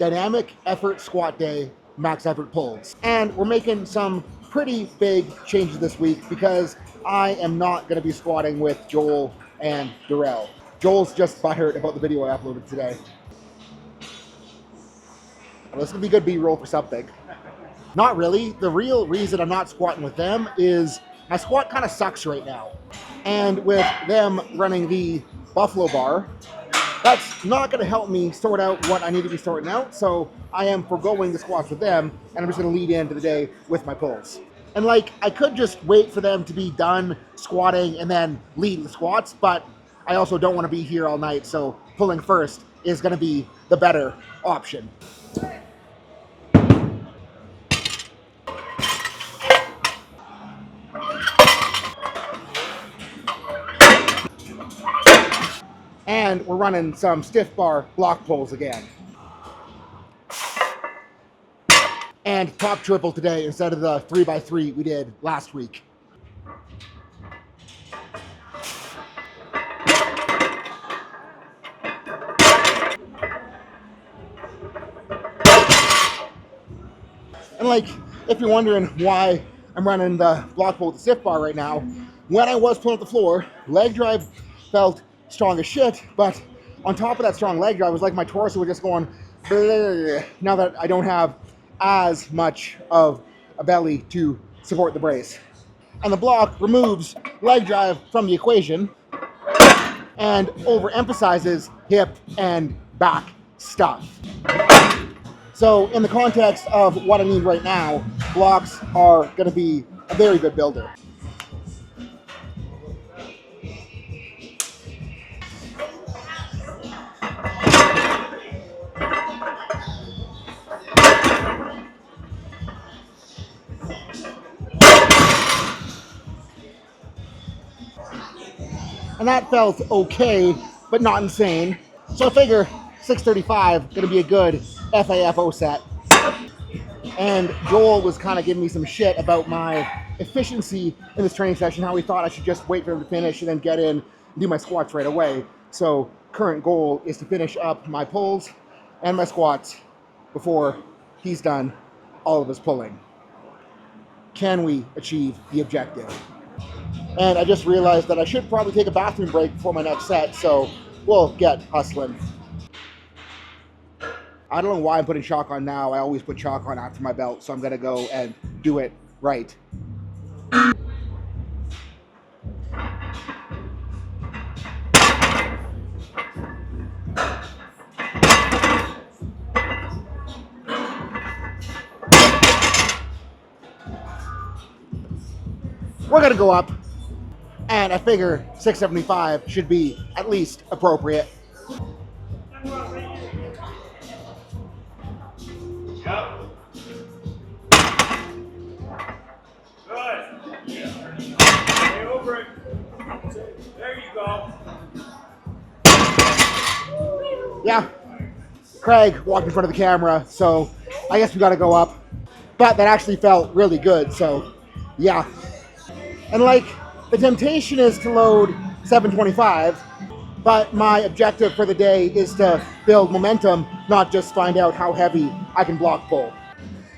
dynamic effort squat day, max effort pulls. And we're making some pretty big changes this week because I am not going to be squatting with Joel and Darrell. Joel's just fired about the video I uploaded today. Well, this is going to be good B-roll for something. Not really. The real reason I'm not squatting with them is my squat kind of sucks right now. And with them running the Buffalo bar, that's not going to help me sort out what I need to be sorting out. So I am foregoing the squats with them, and I'm just going to lead into the day with my pulls. And like, I could just wait for them to be done squatting and then lead the squats, but I also don't want to be here all night. So pulling first is going to be the better option. And we're running some stiff bar block pulls again. And top triple today instead of the 3x3 we did last week. And like, if you're wondering why I'm running the block pull with the stiff bar right now, when I was pulling up the floor, leg drive felt strong as shit, but on top of that strong leg drive, it was like my torso was just going, now that I don't have as much of a belly to support the brace. And the block removes leg drive from the equation and overemphasizes hip and back stuff. So in the context of what I need right now, blocks are going to be a very good builder. And that felt okay, but not insane. So I figure 635 going to be a good FAFO set. And Joel was kind of giving me some shit about my efficiency in this training session, how he thought I should just wait for him to finish and then get in and do my squats right away. So current goal is to finish up my pulls and my squats before he's done all of his pulling. Can we achieve the objective? And I just realized that I should probably take a bathroom break before my next set, so we'll get hustling. I don't know why I'm putting chalk on now. I always put chalk on after my belt, so I'm going to go and do it right. We're going to go up, and I figure 675 should be at least appropriate. Yep. Good. Stay over it. There you go. Yeah. Craig walked in front of the camera, so I guess we got to go up. But that actually felt really good, so yeah. And like, the temptation is to load 725, but my objective for the day is to build momentum, not just find out how heavy I can block pull.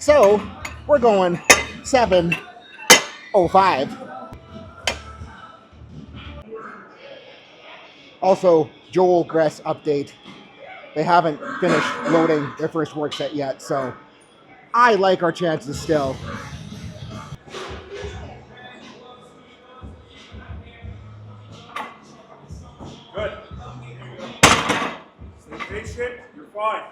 So we're going 705. Also, Joel Gress update. They haven't finished loading their first work set yet, so I like our chances still. Good. Stay patient. You're fine.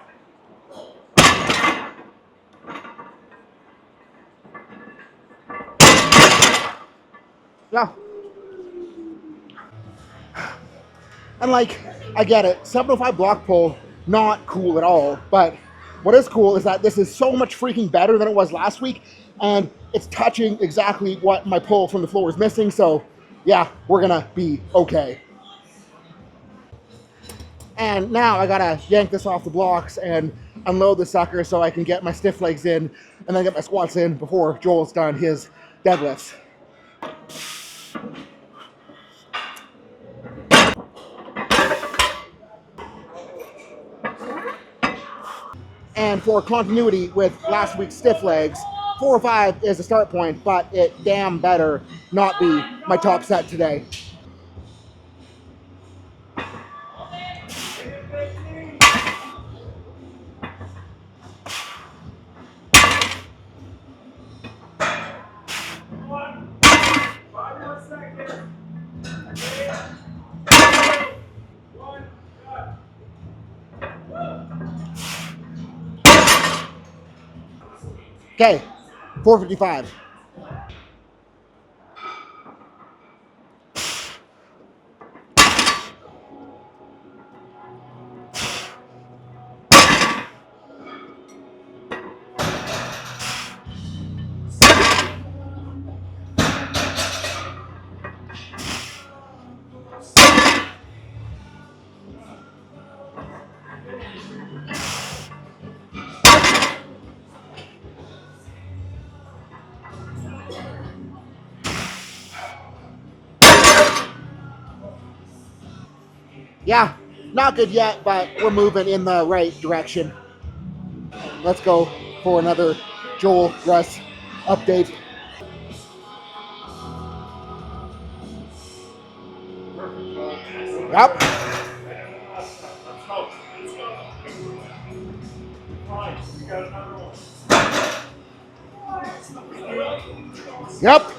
Yeah. And like, I get it. 705 block pull, not cool at all. But what is cool is that this is so much freaking better than it was last week. And it's touching exactly what my pull from the floor is missing. So yeah, we're gonna be okay. And now I gotta yank this off the blocks and unload the sucker so I can get my stiff legs in and then get my squats in before Joel's done his deadlifts. And for continuity with last week's stiff legs, 405 is the start point, but it damn better not be my top set today. Okay, 455. Yeah, not good yet, but we're moving in the right direction. Let's go for another Joel Russ update. Yep. Yep.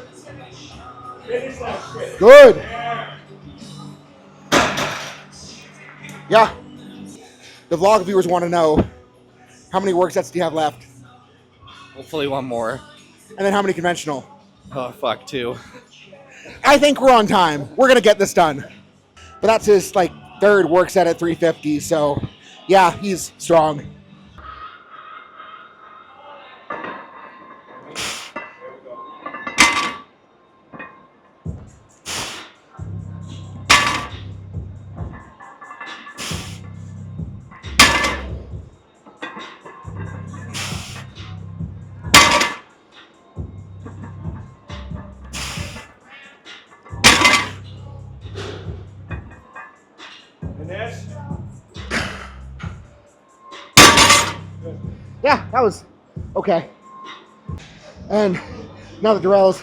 Good. Yeah. The vlog viewers want to know, how many work sets do you have left? Hopefully one more. And then how many conventional? Oh, fuck, two. I think we're on time. We're going to get this done. But that's his like third work set at 350, so yeah, he's strong. Yeah, that was okay. And now that Darrell's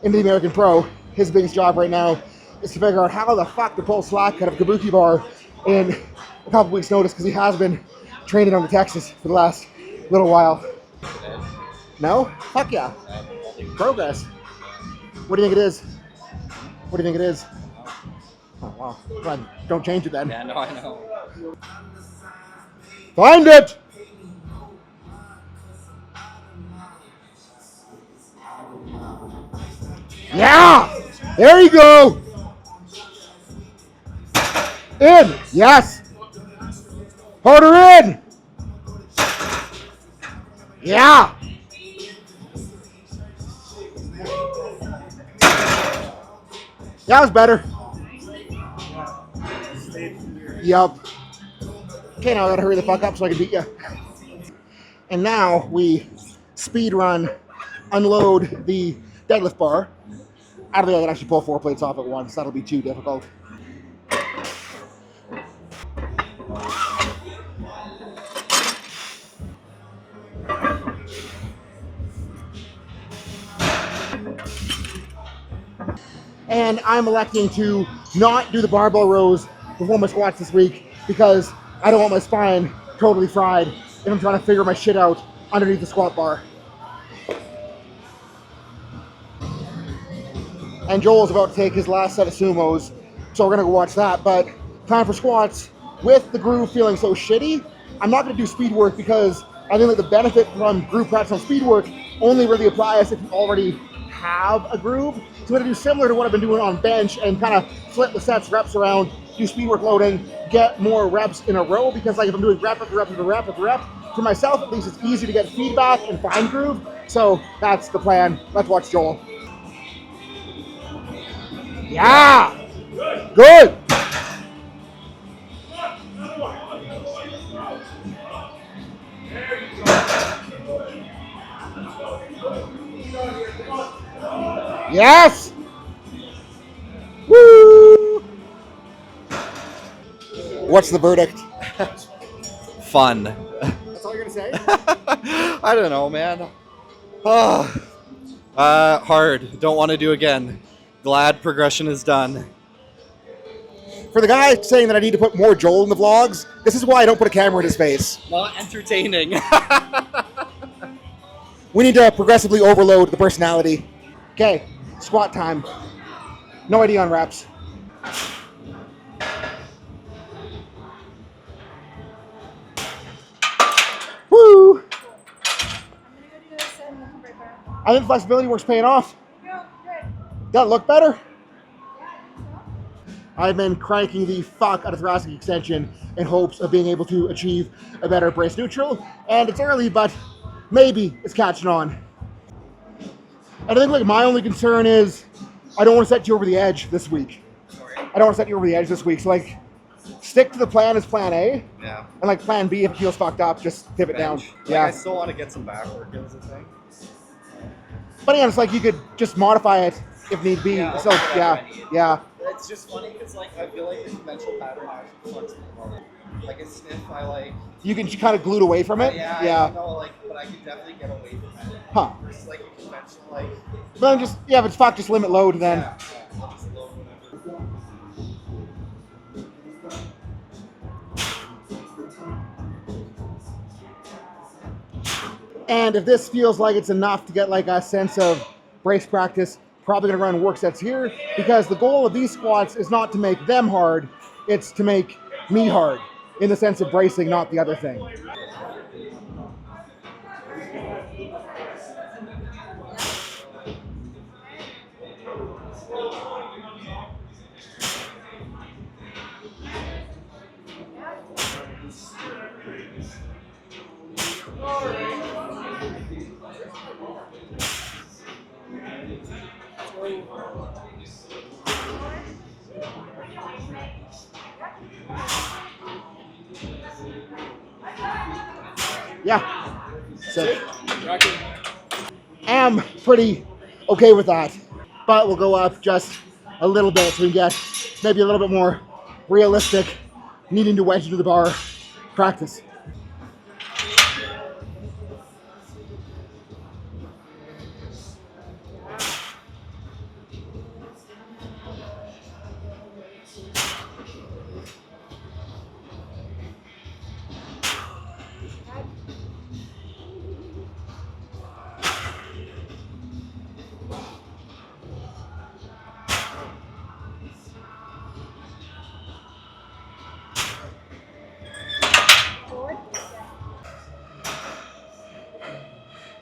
into the American Pro, his biggest job right now is to figure out how the fuck to pull slack out of Kabuki bar in a couple weeks' notice, because he has been training on the Texas for the last little while. No? Fuck yeah. Progress. What do you think it is? What do you think it is? Oh, wow. Well, don't change it then. Yeah, no, I know. Find it! Yeah! There you go! In! Yes! Harder in! Yeah! That was better. Yup. Okay, now I gotta hurry the fuck up so I can beat you. And now we speed run, unload the deadlift bar. I don't think I can actually pull 4 plates off at once. That'll be too difficult. And I'm electing to not do the barbell rows before my squats this week because I don't want my spine totally fried if I'm trying to figure my shit out underneath the squat bar. And Joel's about to take his last set of sumos, so we're gonna go watch that. But time for squats. With the groove feeling so shitty, I'm not gonna do speed work because I think that the benefit from groove practice on speed work only really applies if you already have a groove. So I'm gonna do similar to what I've been doing on bench and kind of flip the sets, reps around, do speed work loading, get more reps in a row, because like if I'm doing rep after rep after rep after rep, for myself at least, it's easy to get feedback and find groove. So that's the plan. Let's watch Joel. Yeah! Good! Yes! Woo! What's the verdict? Fun. That's all you're gonna say? I don't know, man. Hard. Don't want to do again. Glad progression is done. For the guy saying that I need to put more Joel in the vlogs, this is why I don't put a camera in his face. Not entertaining. We need to progressively overload the personality. Okay, squat time. No idea on reps. Woo! I think flexibility work's paying off. Does that look better? I've been cranking the fuck out of thoracic extension in hopes of being able to achieve a better brace neutral. And it's early, but maybe it's catching on. And I think like my only concern is I don't want to set you over the edge this week. I don't want to set you over the edge this week. So like stick to the plan as plan A. Yeah. And like plan B, if it feels fucked up, just pivot down. Like, yeah. I still want to get some back work in as a thing. But again, it's like you could just modify it if need be. Yeah, So whatever yeah, I need. yeah. It's just funny because like I feel like the conventional pattern actually flexible more. Like a sniff, I like. You can kind of glued away from it. Yeah. Yeah. I know, like, but I could definitely get away from it. Huh. Versus like a conventional, like. But then just yeah, if it's fucked, just limit load then. Yeah. I'll just load whatever. And if this feels like it's enough to get like a sense of brace practice, probably gonna run work sets here because the goal of these squats is not to make them hard, it's to make me hard in the sense of bracing, not the other thing. Yeah. Sick. Am pretty okay with that. But we'll go up just a little bit so we can get maybe a little bit more realistic needing to wedge into the bar practice.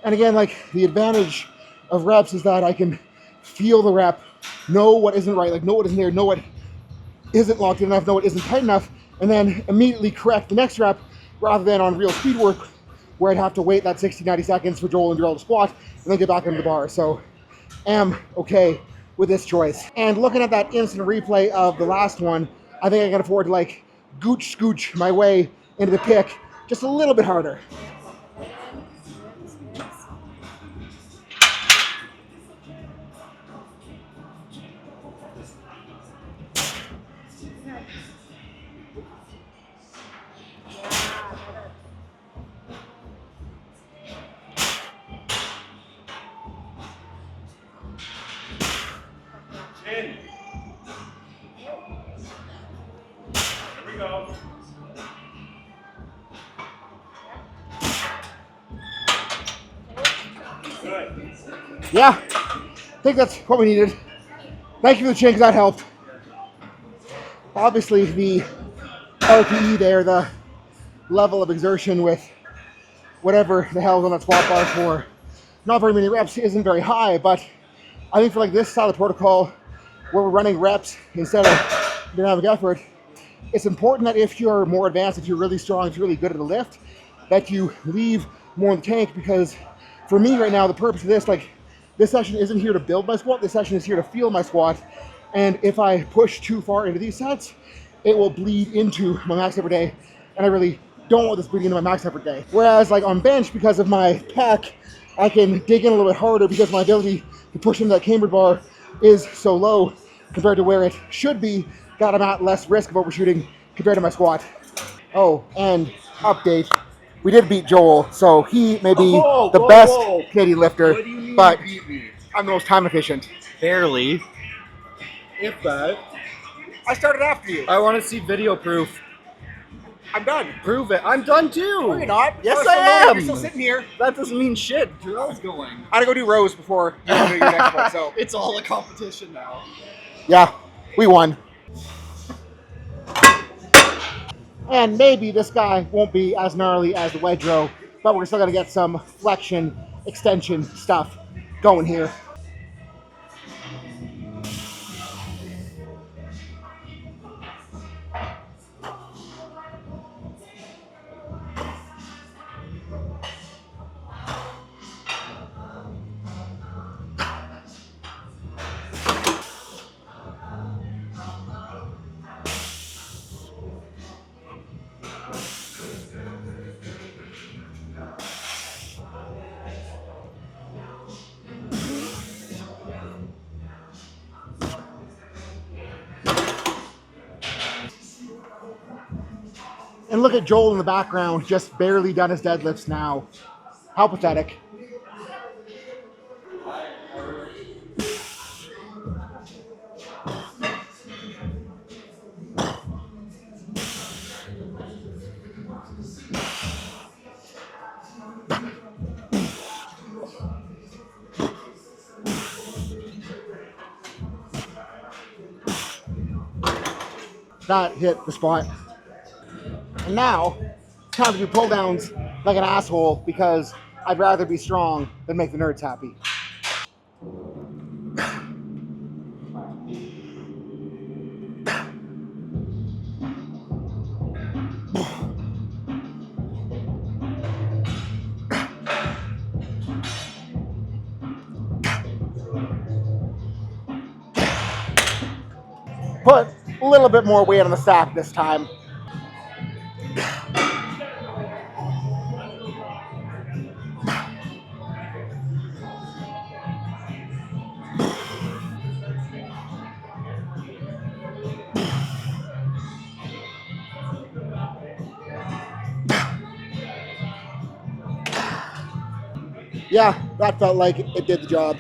And again, like the advantage of reps is that I can feel the rep, know what isn't right, like know what isn't there, know what isn't locked in enough, know what isn't tight enough, and then immediately correct the next rep rather than on real speed work where I'd have to wait that 60, 90 seconds for Joel and Darrell to squat and then get back into the bar. So am okay with this choice. And looking at that instant replay of the last one, I think I can afford to like gooch scooch my way into the pick just a little bit harder. Chin. Here we go. Good. Yeah, I think that's what we needed. Thank you for the chin because that helped. Obviously the RPE there, the level of exertion with whatever the hell's on that squat bar for not very many reps isn't very high, but I think for like this style of protocol where we're running reps instead of dynamic effort, it's important that if you're more advanced, if you're really strong, if you're really good at the lift, that you leave more in the tank, because for me right now, the purpose of this, like this session isn't here to build my squat, this session is here to feel my squat. And if I push too far into these sets, it will bleed into my max effort day. And I really don't want this bleeding into my max effort day. Whereas like on bench, because of my pec, I can dig in a little bit harder because my ability to push into that cambered bar is so low compared to where it should be, that I'm at less risk of overshooting compared to my squat. Oh, and update, we did beat Joel, so he may be Whoa, the whoa, best whoa. Canadian lifter, What do you mean but you beat me? I'm the most time efficient. Barely. If that. I started after you. I want to see video proof. I'm done. Prove it. I'm done too. No, you're not. Yes, You're I still loading. am. You're still sitting here. That doesn't mean shit. Drill's going. I gotta go do rows before you do your next one. So It's all a competition now. yeah, we won. And maybe this guy won't be as gnarly as the wedge row, but we're still gonna get some flexion, extension stuff going here. And look at Joel in the background, just barely done his deadlifts now. How pathetic. That hit the spot. And now, it's time to do pull downs like an asshole because I'd rather be strong than make the nerds happy. Put a little bit more weight on the stack this time. Yeah, that felt like it did the job.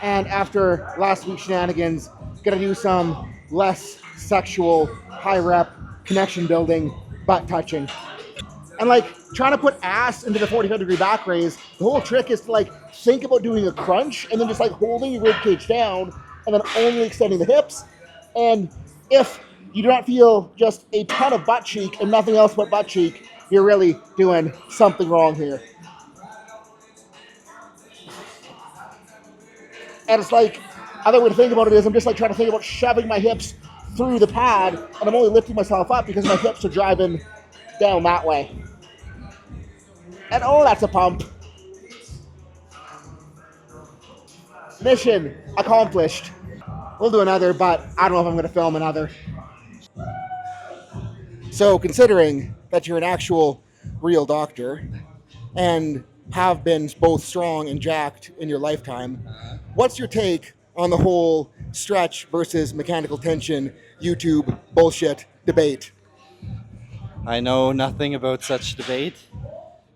And after last week's shenanigans, gonna do some less sexual, high rep, connection building, butt touching. And like trying to put ass into the 45-degree back raise, the whole trick is to like think about doing a crunch and then just like holding your rib cage down and then only extending the hips. And if you do not feel just a ton of butt cheek and nothing else but butt cheek, you're really doing something wrong here. And it's like, other way to think about it is I'm just like trying to think about shoving my hips through the pad, and I'm only lifting myself up because my hips are driving down that way. And oh, that's a pump. Mission accomplished. We'll do another, but I don't know if I'm going to film another. So considering that you're an actual real doctor and have been both strong and jacked in your lifetime, what's your take on the whole stretch versus mechanical tension YouTube bullshit debate? I know nothing about such debate,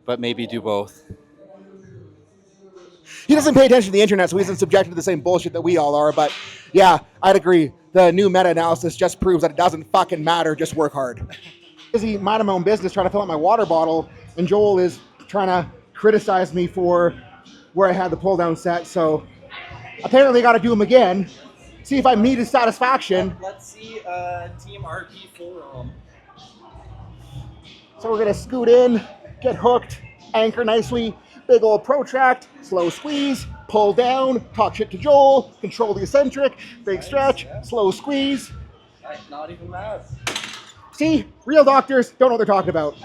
but maybe do both. He doesn't pay attention to the internet, so he isn't subjected to the same bullshit that we all are, but yeah, I'd agree. The new meta-analysis just proves that it doesn't fucking matter, just work hard. Busy minding my own business trying to fill up my water bottle, and Joel is trying to criticize me for where I had the pull down set, so apparently I gotta do them again. See if I meet his satisfaction. Let's see Team RP forum. So we're gonna scoot in, get hooked, anchor nicely, big old protract, slow squeeze, pull down, talk shit to Joel, control the eccentric, big stretch, slow squeeze. Not even mad. See, real doctors don't know what they're talking about.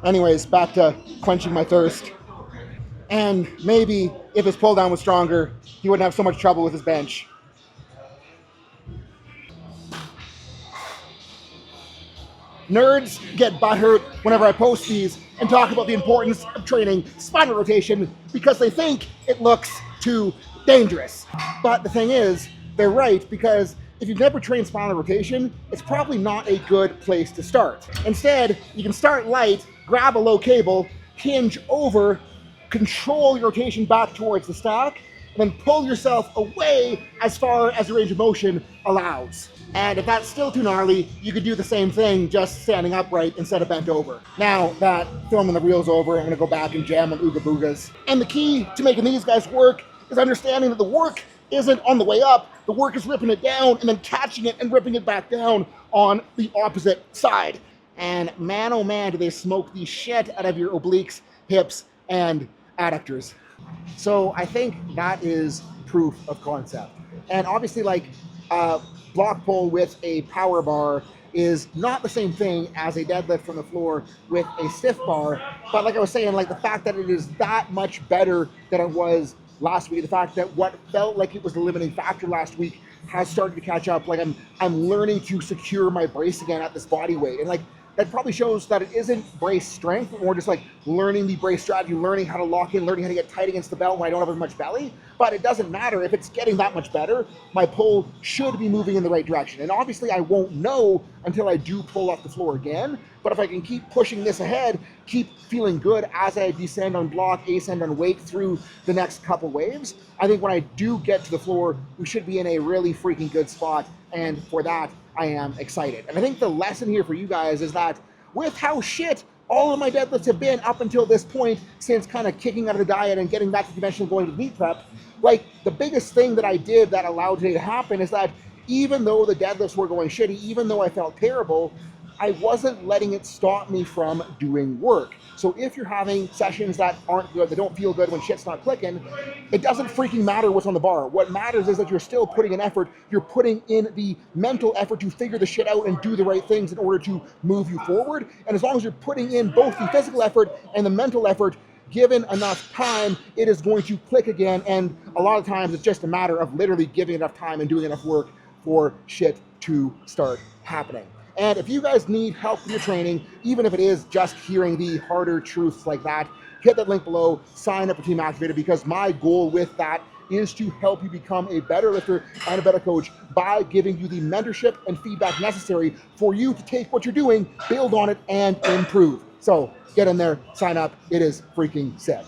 Anyways, back to quenching my thirst. And maybe if his pull down was stronger, he wouldn't have so much trouble with his bench. Nerds get butthurt whenever I post these and talk about the importance of training spinal rotation because they think it looks too dangerous. But the thing is, they're right, because if you've never trained spinal rotation, it's probably not a good place to start. Instead, you can start light, grab a low cable, hinge over, control your rotation back towards the stack, and then pull yourself away as far as the range of motion allows. And if that's still too gnarly, you could do the same thing just standing upright instead of bent over. Now that filming the reels over, I'm gonna go back and jam on Ooga Boogas. And the key to making these guys work is understanding that the work isn't on the way up, the work is ripping it down and then catching it and ripping it back down on the opposite side. And man, oh man, do they smoke the shit out of your obliques, hips, and adductors. So I think that is proof of concept. And obviously, like block pull with a power bar is not the same thing as a deadlift from the floor with a stiff bar. But like I was saying, like the fact that it is that much better than it was last week, the fact that what felt like it was the limiting factor last week has started to catch up. Like I'm learning to secure my brace again at this body weight. And like that probably shows that it isn't brace strength, or just like learning the brace strategy, learning how to lock in, learning how to get tight against the belt when I don't have as much belly. But it doesn't matter if it's getting that much better. My pull should be moving in the right direction. And obviously I won't know until I do pull off the floor again. But if I can keep pushing this ahead, keep feeling good as I descend on block, ascend on weight through the next couple waves, I think when I do get to the floor, we should be in a really freaking good spot. And for that, I am excited. And I think the lesson here for you guys is that with how shit all of my deadlifts have been up until this point, since kind of kicking out of the diet and getting back to conventional going to meet prep, like the biggest thing that I did that allowed today to happen is that even though the deadlifts were going shitty, even though I felt terrible, I wasn't letting it stop me from doing work. So if you're having sessions that aren't good, that don't feel good when shit's not clicking, it doesn't freaking matter what's on the bar. What matters is that you're still putting in effort. You're putting in the mental effort to figure the shit out and do the right things in order to move you forward. And as long as you're putting in both the physical effort and the mental effort, given enough time, it is going to click again. And a lot of times it's just a matter of literally giving enough time and doing enough work for shit to start happening. And if you guys need help with your training, even if it is just hearing the harder truths like that, hit that link below, sign up for Team Activated, because my goal with that is to help you become a better lifter and a better coach by giving you the mentorship and feedback necessary for you to take what you're doing, build on it, and improve. So get in there, sign up. It is freaking sick.